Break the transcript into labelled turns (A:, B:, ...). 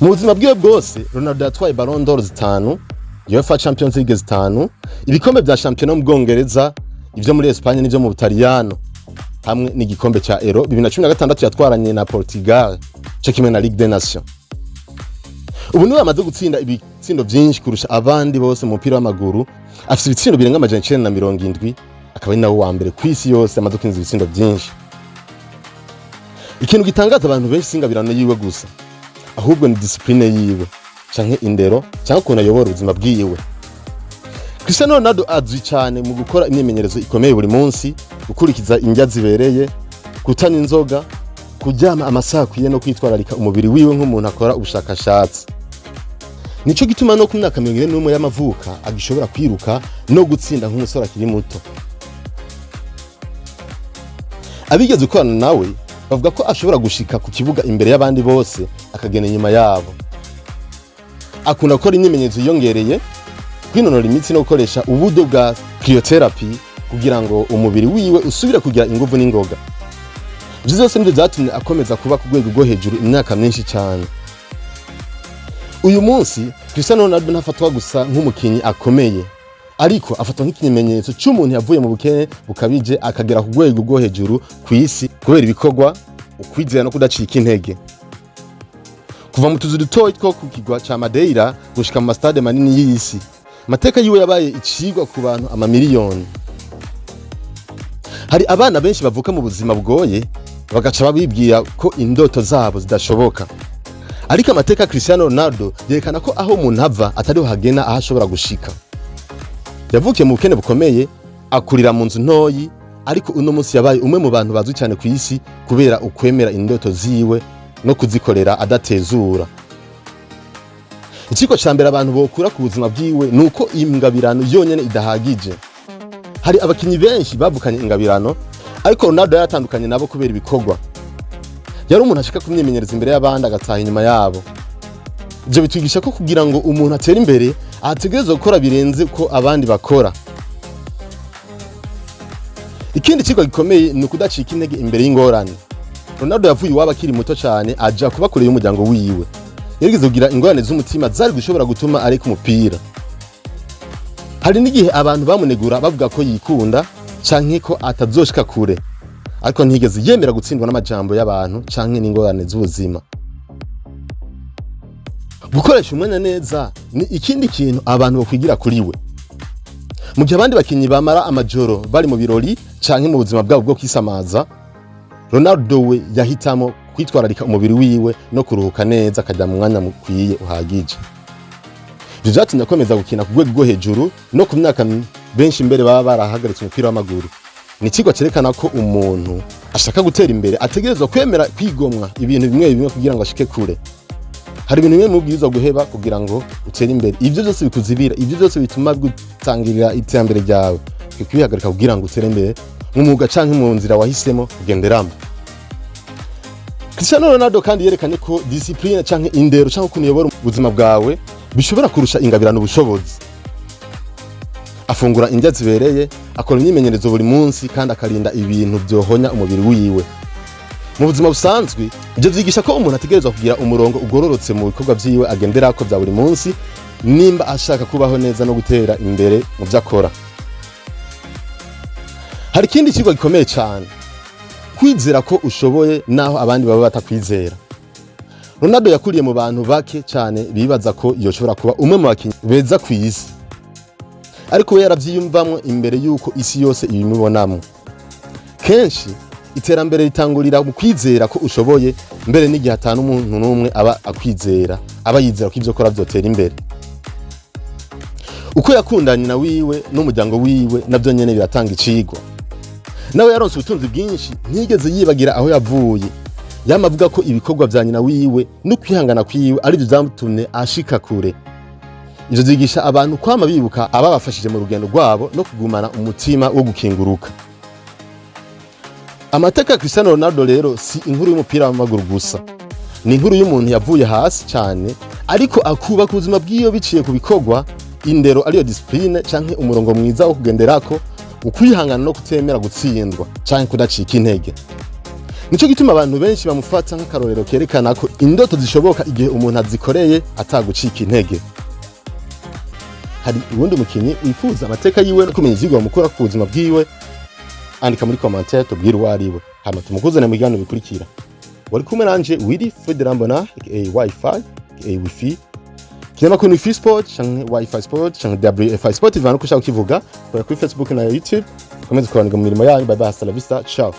A: Mu buzima bwiwe bwose Ronaldo yatwaye Ballon d'Or 5, UEFA Champions League 5, ibikombe vya Championnat mu Bwongereza, ivyo muri Espagne n'ivyo mu Butaliyano, hamwe n'igikombe ca Euro 2016 yatwaranye na Portugal, cyo kimwe na Ligue des Nations. Ubu niwe amaze gutsinda ibitsindo vyinshi kurusha abandi bose mu mupira w'amaguru, afite ibitsindo birenga 970, akaba ari nawe wa mbere kw'isi yose amaze kwinjiza ibitsindo vyinshi. Ikintu gitangaza abantu benshi singabirano yiwe gusa, ahubwo ni discipline yiwe, canke indero, canke ukuntu ayobora ubuzima bwiwe. Cristiano Ronaldo azwi cyane mu gukora imyimenyerezo ikomeye buri munsi, gukurikiza indya zibereye, kutanywa inzoga, kuryama amasaha akwiye no kwitwararika umubiri wiwe nk'umuntu akora ubushakashatsi. Nico gituma no ku myaka 41 y'amavuka agishobora kwiruka no gutsinda nk'umusore akiri muto. Abigeze gukorana nawe bavuga ko ashobora gushika ku kibuga imbere y'abandi bose akagena inyuma yabo. Akunda gukora imyimenyerezo yongereye, kwinonora imitsi no gukoresha uburyo bwa cryotherapy kugira ngo umubiri wiwe usubire kugira inguvu n'ingoga. Ivyo byose nivyo vyatumye akomeza kuba ku rwego rwo hejuru imyaka myinshi cyane. Uyu munsi Cristiano Ronaldo ntafatwa gusa nk'umukinnyi akomeye, ariko afatwa nk'ikimenyetso cy'umuntu yavuye mu bukene bukabije akagera ku rwego rwo hejuru kw'isi kubera ibikorwa, ukwizera no kudacika intege. Kuva mu tuzu dutoyi two ku kigwa ca Madeira gushika mu stade manini y'isi, amateka yiwe yabaye icigwa ku bantu amamiliyoni. Hari abana benshi bavuka mu buzima bwoye bagaca babibwira ko indoto zabo zidashoboka, ariko amateka Cristiano Ronaldo yerekana ko aho umuntu ava atariho hagena aho ashobora gushika. Yavukiye mu bukene bukomeye, akurira mu nzu ntoyi, ariko uno munsi yabaye umwe mu bantu bazwi cyane ku isi kubera ukwemera indoto ziwe no kuzikorera adatezura. Ikigo ca mbere abantu bokura ku buzima bwiwe nuko ingabirano yonyene idahagije. Hari abakinnyi benshi bavukanye ingabirano, ariko Ronaldo yatandukanye nabo kubera ibikorwa. Yari umuntu ashaka kumyimenyereza imbere y'abandi agataha inyuma yabo. Ivyo bitwigisha ko kugira ngo umuntu atere imbere ategerezwa gukora birenze ko abandi bakora. Ikindi kigo gikomeye ni ukudacika intege imbere y'ingorane. Ronaldo yavuye Waba akiri muto cyane aja kuba kure y'umuryango wiwe. Yarigeze kugira ingorane z'umutima zari gushobora gutuma areka umupira. Hari n'igihe abantu bamunegura bavuga ko yikunda canke ko atazoshika kure, ariko ntigeze yemera gutsindwa n'amajambo y'abantu canke n'ingorane z'ubuzima. Gukoresha umwanya neza ni ikindi kintu abantu bokwigira kuri we. Mu gihe abandi bakinnyi bamara amajoro bari mu birori canke mu buzima bwabo bwo kwisamaza, Ronaldo we yahitamo kwitwararika umubiri wiwe no kuruhuka neza akajya mu mwanya mukwiye uhagije. Ivyo vyatumye akomeza gukina ku rwego rwo hejuru no ku myaka benshi imbere baba barahagaritse umupira w'amaguru. Ni ikigo cerekana ko umuntu ashaka gutera imbere ategerezwa kwemera kwigomwa ibintu bimwe kugira ngo ashike kure. Hari ibintu bimwe mu bwiza guheba kugira ngo utere imbere. Ivyo byose bikuzibira, ivyo byose bituma gutangirira iterambere ryawe. Kwihagarika kugira ngo utere imbere nk'umuga canke mu nzira wahisemo kugenderamo. Cristiano Ronaldo kandi yerekanye ko discipline canke indero canke ukuntu uyobora ubuzima bwawe bishobora kurusha ingabirano ubushobozi. Afungura indya zibereye, akora imyimenyerezo buri munsi kandi akarinda ibintu byohonya umubiri wiwe. Mu buzima busanzwe ibyo vyigisha ko umuntu ategerezwa kugira umurongo ugororotse mu bikorwa vyiwe agenderako bya buri munsi nimba ashaka kubaho neza no gutera imbere mu byo akora. Hari ikindi kigo gikomeye cyane, kwizera ko ushoboye naho abandi baba batakwizera. Ronaldo yakuriye mu bantu bake cyane bibaza ko yoshobora kuba umwe mu bakinnyi beza ku isi, ariko we yaravyiyumvamwo imbere yuko isi yose ibimubonamo. Kenshi iterambere ritangurira mu kwizera ko ushoboye, mbere n'igihe atanu umuntu n'umwe aba akwizera, aba yizera ko ivyo kora vyotera imbere. Uko yakundanye na wiwe n'umuryango wiwe navyo nyene biratanga icigwa. Nawe yaronse ubutunzi bwinshi, ntigeze yibagira aho yavuye. Yamavuga ko ibikorwa vya nyina wiwe no kwihangana kwiwe ari byo vyamutumye ashika kure. Ivyo vyigisha abantu kwama bibuka ababafashije mu rugendo rwabo no kugumana umutima wo gukinguruka. Amateka ya Cristiano Ronaldo rero si inkuru y'umupira w'amaguru gusa. Ni inkuru y'umuntu yavuye hasi cyane, ariko akuba ku buzima bw'iyo biciye ku bikorwa, indero ariyo discipline canke umurongo mwiza wo kugenderako, ukwihangana no kutemera gutsindwa canke kudacika intege. nico gituma abantu benshi bamufata nk'akarorero kerekana ko indoto zishoboka igihe umuntu azikoreye atagucika intege. Hari ubundi mukinyi wifuza amateka yiwe no kumenya ivyigwa mukora ku buzima bwiwe, andika muri commentaire tubwire uwo ari we, hama tumukuzane mu biganiro bikurikira. Wari kumwe nanje Wiri Federambona Wi-Fi Wi-Fi kinema kuri Wi-Fi Sport canke Wi-Fi Sport canke WFI Sport ivana ko ushaka kivuga kuri Facebook na YouTube. Komeza kubandika mu mirimo yanyu. Bye bye, hasta la vista, ciao.